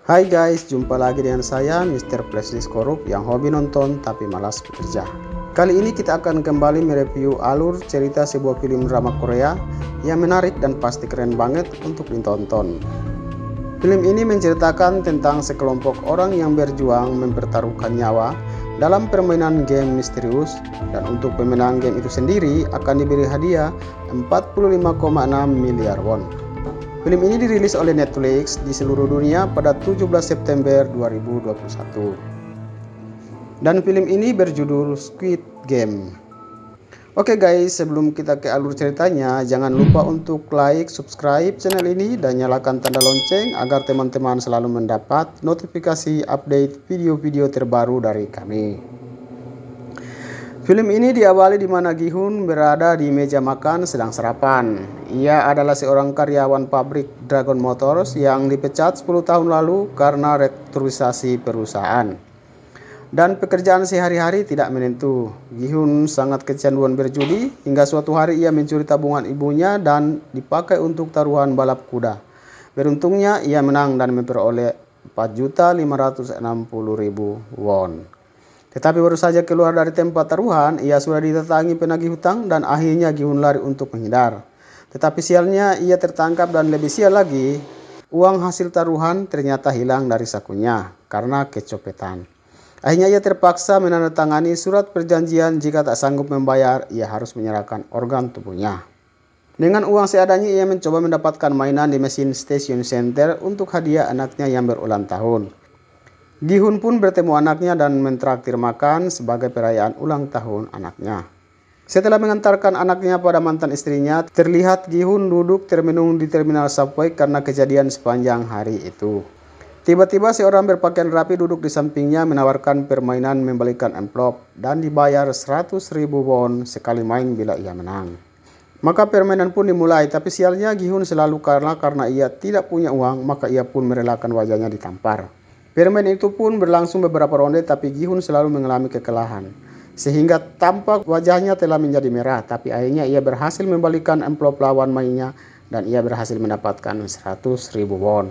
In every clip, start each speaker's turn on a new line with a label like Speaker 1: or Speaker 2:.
Speaker 1: Hai guys, jumpa lagi dengan saya Mr. Preslis Korup yang hobi nonton tapi malas bekerja. Kali ini kita akan kembali mereview alur cerita sebuah film drama Korea yang menarik dan pasti keren banget untuk ditonton. Film ini menceritakan tentang sekelompok orang yang berjuang mempertaruhkan nyawa dalam permainan game misterius, dan untuk pemenang game itu sendiri akan diberi hadiah 45,6 miliar won. Film ini dirilis oleh Netflix di seluruh dunia pada 17 September 2021. Dan film ini berjudul Squid Game. Oke guys, sebelum kita ke alur ceritanya, jangan lupa untuk like, subscribe channel ini dan nyalakan tanda lonceng agar teman-teman selalu mendapat notifikasi update video-video terbaru dari kami. Film ini diawali di mana Gi-hun berada di meja makan sedang sarapan. Ia adalah seorang karyawan pabrik Dragon Motors yang dipecat 10 tahun lalu karena restrukturisasi perusahaan. Dan pekerjaan sehari-hari tidak menentu. Gi-hun sangat kecanduan berjudi hingga suatu hari ia mencuri tabungan ibunya dan dipakai untuk taruhan balap kuda. Beruntungnya ia menang dan memperoleh 4.560.000 won. Tetapi baru saja keluar dari tempat taruhan, ia sudah didatangi penagih hutang dan akhirnya Gi-hun lari untuk menghindar. Tetapi sialnya ia tertangkap dan lebih sial lagi, uang hasil taruhan ternyata hilang dari sakunya karena kecopetan. Akhirnya ia terpaksa menandatangani surat perjanjian jika tak sanggup membayar, ia harus menyerahkan organ tubuhnya. Dengan uang seadanya ia mencoba mendapatkan mainan di mesin Station Center untuk hadiah anaknya yang berulang tahun. Gi-hun pun bertemu anaknya dan mentraktir makan sebagai perayaan ulang tahun anaknya. Setelah mengantarkan anaknya pada mantan istrinya, terlihat Gi-hun duduk termenung di terminal subway karena kejadian sepanjang hari itu. Tiba-tiba seorang berpakaian rapi duduk di sampingnya menawarkan permainan membalikan amplop dan dibayar 100.000 won sekali main bila ia menang. Maka permainan pun dimulai, tapi sialnya Gi-hun selalu kalah karena ia tidak punya uang, maka ia pun merelakan wajahnya ditampar. Permainan itu pun berlangsung beberapa ronde, tapi Gi-hun selalu mengalami kekalahan. Sehingga tampak wajahnya telah menjadi merah, tapi akhirnya ia berhasil membalikan amplop lawan mainnya dan ia berhasil mendapatkan 100.000 won.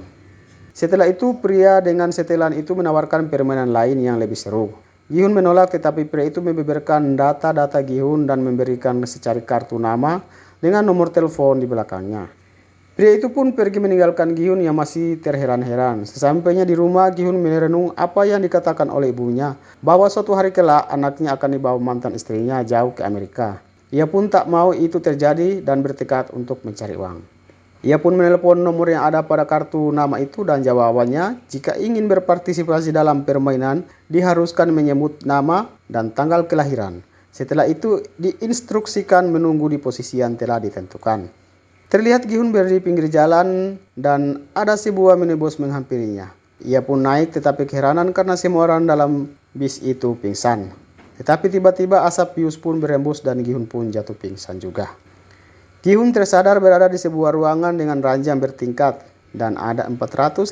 Speaker 1: Setelah itu pria dengan setelan itu menawarkan permainan lain yang lebih seru. Gi-hun menolak, tetapi pria itu membeberkan data-data Gi-hun dan memberikan secari kartu nama dengan nomor telepon di belakangnya. Pria itu pun pergi meninggalkan Gi-hun yang masih terheran-heran. Sesampainya di rumah, Gi-hun merenung apa yang dikatakan oleh ibunya, bahwa suatu hari kelak anaknya akan dibawa mantan istrinya jauh ke Amerika. Ia pun tak mau itu terjadi dan bertekad untuk mencari uang. Ia pun menelepon nomor yang ada pada kartu nama itu dan jawabannya, jika ingin berpartisipasi dalam permainan, diharuskan menyebut nama dan tanggal kelahiran. Setelah itu diinstruksikan menunggu di posisi yang telah ditentukan. Terlihat Gi-hun berada di pinggir jalan dan ada sebuah minibus menghampirinya. Ia pun naik, tetapi keheranan karena semua orang dalam bis itu pingsan. Tetapi tiba-tiba asap pius pun berembus dan Gi-hun pun jatuh pingsan juga. Gi-hun tersadar berada di sebuah ruangan dengan ranjang bertingkat dan ada 456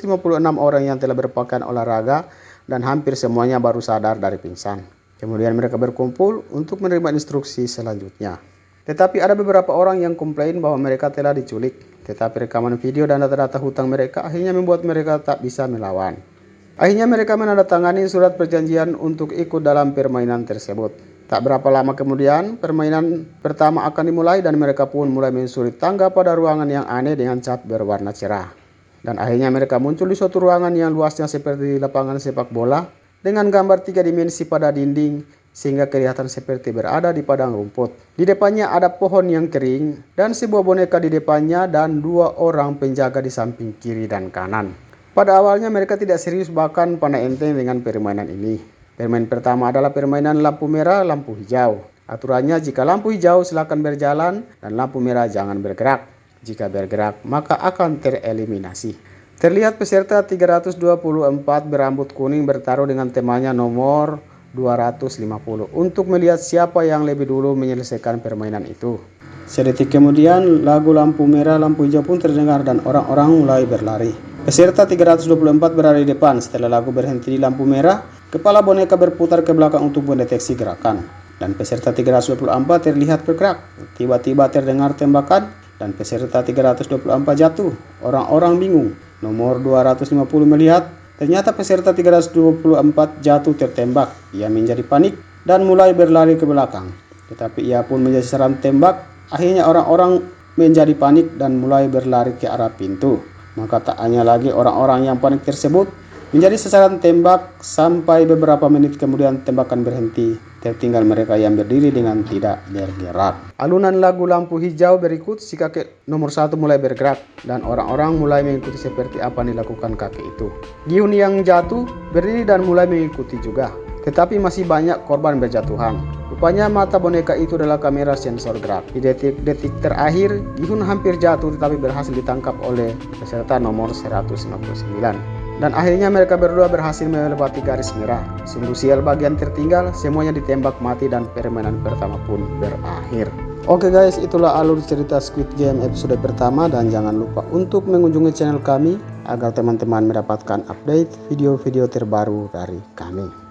Speaker 1: orang yang telah berpakaian olahraga dan hampir semuanya baru sadar dari pingsan. Kemudian mereka berkumpul untuk menerima instruksi selanjutnya. Tetapi ada beberapa orang yang komplain bahwa mereka telah diculik. Tetapi rekaman video dan data-data hutang mereka akhirnya membuat mereka tak bisa melawan. Akhirnya mereka menandatangani surat perjanjian untuk ikut dalam permainan tersebut. Tak berapa lama kemudian, permainan pertama akan dimulai dan mereka pun mulai menyusuri tangga pada ruangan yang aneh dengan cat berwarna cerah. Dan akhirnya mereka muncul di suatu ruangan yang luasnya seperti lapangan sepak bola dengan gambar 3 dimensi pada dinding sehingga kelihatan seperti berada di padang rumput. Di depannya ada pohon yang kering dan sebuah boneka di depannya dan 2 orang penjaga di samping kiri dan kanan. Pada awalnya mereka tidak serius bahkan pandai enteng dengan permainan ini. Permainan pertama adalah permainan lampu merah, lampu hijau. Aturannya jika lampu hijau silakan berjalan dan lampu merah jangan bergerak. Jika bergerak maka akan tereliminasi. Terlihat peserta 324 berambut kuning bertaruh dengan temannya nomor 250 untuk melihat siapa yang lebih dulu menyelesaikan permainan itu. Sedetik kemudian lagu lampu merah, lampu hijau pun terdengar dan orang-orang mulai berlari. Peserta 324 berada di depan. Setelah lagu berhenti di lampu merah, kepala boneka berputar ke belakang untuk mendeteksi gerakan. Dan peserta 324 terlihat bergerak. Tiba-tiba terdengar tembakan dan peserta 324 jatuh. Orang-orang bingung. Nomor 250 melihat, Ternyata peserta 324 jatuh tertembak. Ia menjadi panik dan mulai berlari ke belakang. Tetapi ia pun menjadi sasaran tembak. Akhirnya orang-orang menjadi panik dan mulai berlari ke arah pintu. Maka tak hanya lagi orang-orang yang panik tersebut menjadi sasaran tembak sampai beberapa menit kemudian tembakan berhenti. Tertinggal mereka yang berdiri dengan tidak bergerak. Alunan lagu lampu hijau berikut si kakek nomor 1 mulai bergerak dan orang-orang mulai mengikuti seperti apa yang dilakukan kakek itu. Gihun yang jatuh berdiri dan mulai mengikuti juga. Tetapi masih banyak korban berjatuhan. Rupanya mata boneka itu adalah kamera sensor gerak. Di detik-detik terakhir, Gihun hampir jatuh tetapi berhasil ditangkap oleh peserta nomor 159. Dan akhirnya mereka berdua berhasil melewati garis merah. Sungguh sial bagian tertinggal, semuanya ditembak mati dan permainan pertama pun berakhir. Oke guys, itulah alur cerita Squid Game episode pertama dan jangan lupa untuk mengunjungi channel kami agar teman-teman mendapatkan update video-video terbaru dari kami.